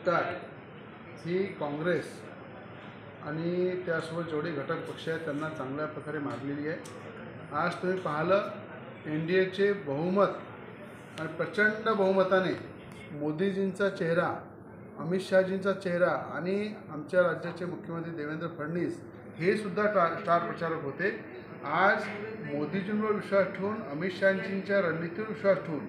सरकार ही काँग्रेस आणि त्यासोबत जेवढे घटक पक्ष आहेत त्यांना चांगल्या प्रकारे मारलेली आहे। आज तुम्ही पाहिलं NDAचे बहुमत आणि प्रचंड बहुमताने मोदीजींचा चेहरा, अमित शहाजींचा चेहरा आणि आमच्या राज्याचे मुख्यमंत्री देवेंद्र फडणवीस हे सुद्धा स्टार प्रचारक होते। आज मोदीजींवर विश्वास ठेवून, अमित शहाजींच्या रणनीतीवर विश्वास ठेवून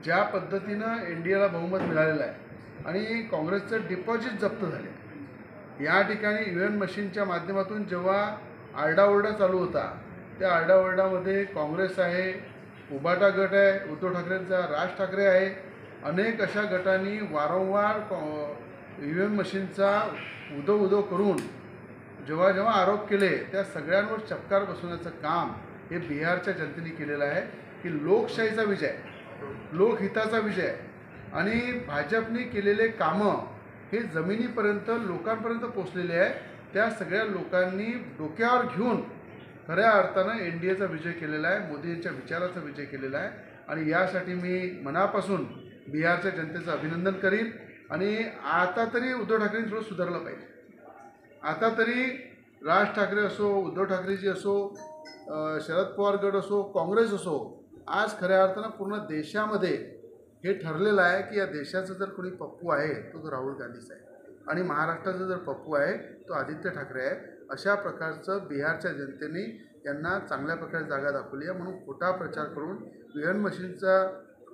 ज्या पद्धतीनं NDAला बहुमत मिळालेलं आहे आणि काँग्रेसचं डिपॉझिट जप्त झाले, या ठिकाणी EVM मशीनच्या माध्यमातून जेव्हा आरडाओरडा चालू होता त्या आरडाओरडामध्ये काँग्रेस आहे, उबाटा गट आहे, उद्धव ठाकरेंचा राज ठाकरे आहे, अनेक अशा गटांनी वारंवार EVM मशीनचा उदो करून जेव्हा जेव्हा आरोप केले त्या सगळ्यांवर चपकार बसवण्याचं काम हे बिहारच्या जनतेने केलेलं आहे की लोकशाहीचा विजय, लोकहिताचा विजय आणि भाजपने केलेले कामं हे जमिनीपर्यंत लोकांपर्यंत पोचलेले आहे। त्या सगळ्या लोकांनी डोक्यावर घेऊन खऱ्या अर्थानं NDAचा विजय केलेला आहे, मोदींच्या विचाराचा विजय केलेला आहे आणि यासाठी मी मनापासून बिहारच्या जनतेचं अभिनंदन करीन। आणि आता तरी उद्धव ठाकरेंनी थोडं सुधारलं पाहिजे। आता तरी राज ठाकरे असो, उद्धव ठाकरेजी असो, शरद पवार गट असो, काँग्रेस असो, आज खऱ्या अर्थानं पूर्ण देशामध्ये हे ठरलेलं आहे की या देशाचा जर कोणी पप्पू आहे तो राहुल गांधीच आहे आणि महाराष्ट्राचा जर पप्पू आहे तो आदित्य ठाकरे आहे। अशा प्रकारचं बिहारच्या जनतेने यांना चांगल्या प्रकारे जागा दाखवली आहे। म्हणून खोटा प्रचार करून, EVM मशीनचा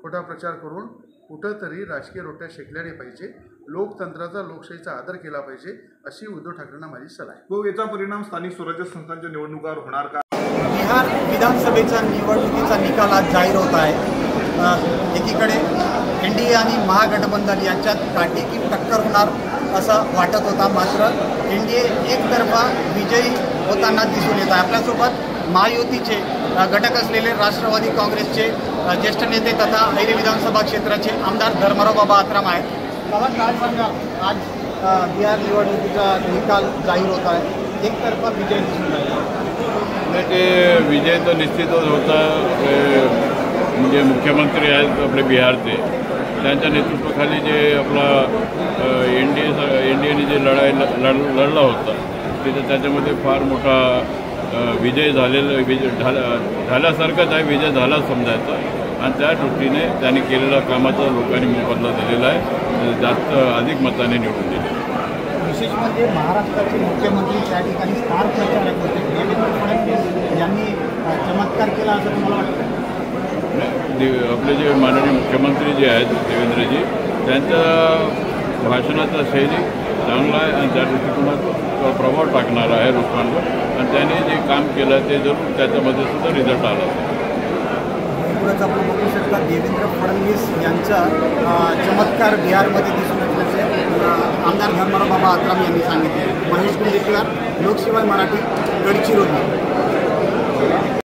खोटा प्रचार करून कुठंतरी राजकीय रोट्या शेकल्या नाही पाहिजे। लोकतंत्राचा, लोकशाहीचा आदर केला पाहिजे अशी उद्धव ठाकरेंना माझी सलाह आहे। तो याचा परिणाम स्थानिक स्वराज्य संस्थांच्या निवडणुकांवर होणार का? बिहार विधानसभेचा निवडणुकीचा निकाल आज जाहीर होत आहे। एकीकडे NDA आणि महागठबंधन यांच्यात काटेकी टक्कर होणार असं वाटत होता, मात्र NDA एकतर्फा विजयी होताना दिसून येत आहे। आपल्यासोबत महायुतीचे घटक असलेले राष्ट्रवादी काँग्रेसचे ज्येष्ठ नेते तथा ऐरी विधानसभा क्षेत्राचे आमदार धर्मराव बाबा आत्राम आहेत। मला काय सांगाल, आज बिहार निवडणुकीचा निकाल जाहीर होत आहे, एकतर्फा विजय दिसून नाही, ते विजय तर निश्चितच होता। म्हणजे मुख्यमंत्री आहेत आपले बिहारचे, त्यांच्या नेतृत्वाखाली जे आपला NDAने जे लढला होता त्याच्यामध्ये फार मोठा विजय झाल्यासारखाच आहे, विजय झाला समजायचा आणि त्या दृष्टीने त्यांनी केलेल्या कामाचा लोकांनी मोबदला दिलेला आहे, जास्त अधिक मताने निवडून दिले। विशेष म्हणजे महाराष्ट्राचे मुख्यमंत्री त्या ठिकाणी स्टार प्रचारक होते, देवेंद्र फडणवीस यांनी चमत्कार केला असं तुम्हाला वाटतं? आपले जे माननीय मुख्यमंत्री जे आहेत देवेंद्रजी, त्यांच्या भाषणाचा शैली चांगला आहे आणि त्या दृष्टिकोनात प्रभाव टाकणारा आहे लोकांवर आणि त्यांनी जे काम केलं ते जरूर त्याच्यामध्ये सुद्धा रिझल्ट आला। एकूणच आपण बघू शकता देवेंद्र फडणवीस यांचा चमत्कार बिहारमध्ये दिसून असल्याचे आमदार धर्मराव बाबा आत्राम यांनी सांगितले। महेश कुंडेकर, लोकशिवाय मराठी, गडचिरोली।